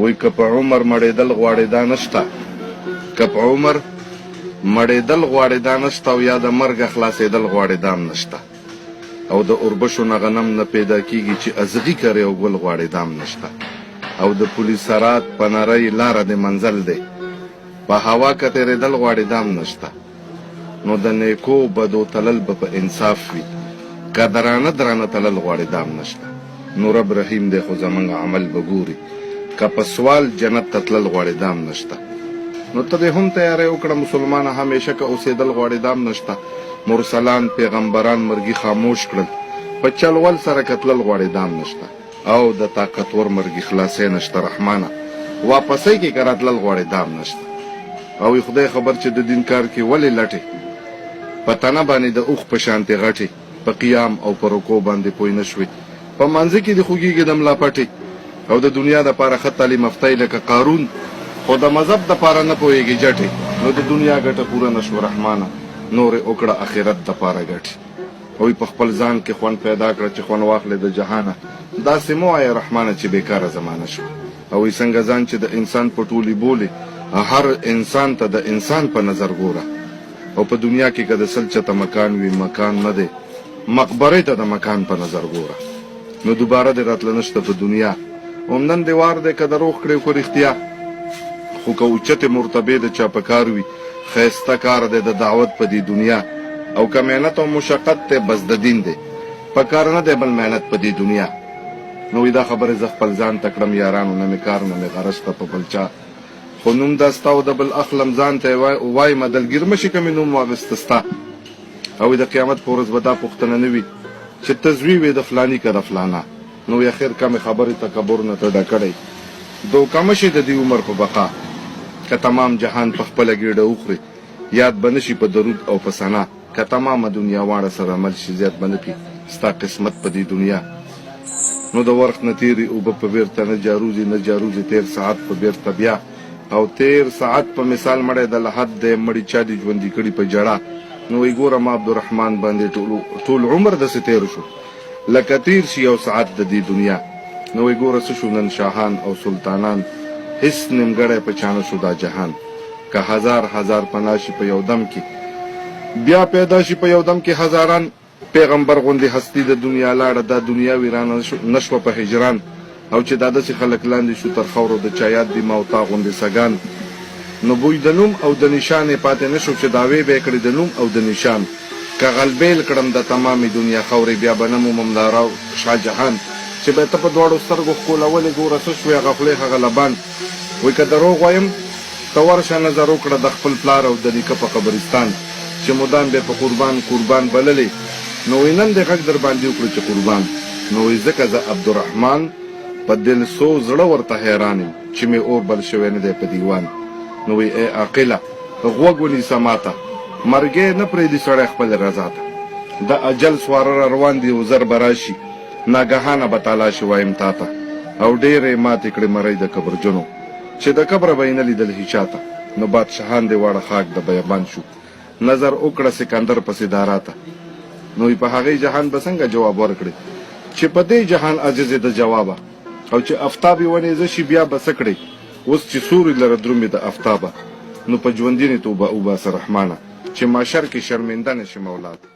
وی که په عمر مړېدل غواړې دا نشته، که په عمر مړېدل غواړې دا نشته، او یا د مرګه خلاصېدل غواړې دا هم نشته، او د اوربشو نه غنم نه پیدا کیږي چې ازغي کرې او ګل غواړې دا هم نشته، او د پولیس سرات په نرۍ لاره د منزل دی، په هوا که تېرېدل غواړې دا هم نشته. نو د نیکو بدو تلل به په انصاف وي، که درانه درانه تلل غواړې دا هم نشته. نو رب رحیم دی خو زمونږ عمل به ګوري، که په سوال جنت ته تلل غواړې دا هم نشته. نو ته دې هم تیاری وکړه مسلمانه، همیشه که اوسېدل غواړې دا هم نشته. مرسلان پیغمبران مرګي خاموش کړل، په چلول سره کتلل غواړې دا هم نشته. او د طاقتور مرګي خلاصې نشته رحمانه، واپسۍ کې که راتلل غواړې دا هم نشته. او خدای خبر چې د دین کار کې ولې لټې، په تنه باندې د اوښ په شانتې غټې، په قیام او په رکوع باندې پوه نه شوې، په مانځه کې دې خوږېږي د ملا پټې، او د دنیا دپاره ښه تعلیم یافتی لکه قارون، خو د مذهب دپاره نه پوهېږي جټې. نو د دنیا ګټه پوره نه شوه رحمانه، نورې وکړه اخرت دپاره ګټې. او په خپل ځان کې خوند پیدا کړه چې خوند واخلې د جهانه، داسې مه وایه رحمانه چې بېکاره زمانه شوه. او څنګه ځان چې د انسان په ټولي بولې، هر انسان ته د انسان په نظر ګوره. او په دنیا کې که د سل چته مکان وي، مکان نه دی، مقبرې ته د مکان په نظر ګوره. نو دوباره دې راتله نشته په دنیا. نن دې وار دی که دروغ کړې خو رښتیا، خو که اوچتې مرتبې د چا په کار وي، ښایسته کار دی د دعوت په دې دنیا. او که محنت او مشقت دی بس د دین دی، په کار نه دی بل محنت په دې دنیا. نو دا خبرې زه خپل ځان ته کړم یارانو، نه مې کار نه مې غرض ته په بل چا، خو نوم دا ستا او د بل اخلم ځان ته وایم دلګیر مشي که مې نوم واغېسته ستا. او د قیامت په ورځ به دا پوښتنه نه وي چې ته زوی وې د فلاني که د فلانا. نو یا خیر کمې خبرې تکبر نه ته ډکړی، دوکه مشي د دې عمر په بقا، که تمام جهان په خپله ګېډه وخوري، یاد به نه شي په درود او په ثنا، که تمامه دنیا واړه سره عمل شي، زیات به نه کړي ستا قسمت په دې دنیا. نو د وخت نه تېرې اوبه په بېرته نه جاروزي، نه جاروزي تېر ساعت په بېرته بیا، او تېر ساعت په مثال مړی د لحد دی، مړي چا دي ژوندي کړي په جړه. نو وی ګوره ما عبدالرحمن باندې ټول عمر داسې تېر شو لکه تېر شي یو ساعت د دې دنیا. نو وی ګوره څه شو نن شاهان او سلطانان، هېڅ نیمګړی په چا نه شو دا جهان. که هزار هزار پناه شي په یو دم کې، بیا پیدا شي په یو دم کې هزاران. پیغمبر غوندې هستی د دنیا لاړه، دا دنیا ویرانه نشوه په هجران. او چې دا داسې خلک لاندې شو تر خاورو، د چا یاد دي ما او تا غوندې سګان. نو بوی د نوم او د نشان یې پاتې نه شو چې دعوې به یې کړې د نوم او د نشان. که غلبیل کړم د تمامې دنیا خاورې، بیا به نه مومم د راو شاه جهان. چې به ته په دواړو سترګو ښکلولې، ګوره څه شوې هغه خولې هغه لبان. وایي که دروغ وایم ته ورشه نظر وکړه د خپل پلار او د نیکه په قبرستان، چې مدام به په قربان قربان بللې. نو وایي نن دې غږ در باندې وکړو چې قربان. نو وایي ځکه زه عبدالرحمن په دل سو زړه ورته حیران یم، چې مې اور بل شوی نه دی په دیوان. نو وایي ای عاقله غوږ ونیسه ماته، مرګی نه پرېږدي سړی خپل رضا ته. د اجل سواره را روان دي او زر به راشي، ناګهانه به تالا شي وایم تا ته. او ډېرې ماتې کړې مرۍ د کبرجنو، چې د کبره به یې نه لیدل هیچا ته. نو بادشاهان دې واړه خاک د بیابان شو، نظر وکړه سکندر پسې دارا ته. نو په هغې جهان به څنګه جواب ورکړې چې په دې جهان عاجز د جوابه. او چې افتاب یې ونیزه شي بیا به څه کړې، اوس چې سوري لره درومې د افتابه. نو په ژوندینې توبه وباسه رحمانه، چې ماشر کې شرمنده نه شي مولا ته.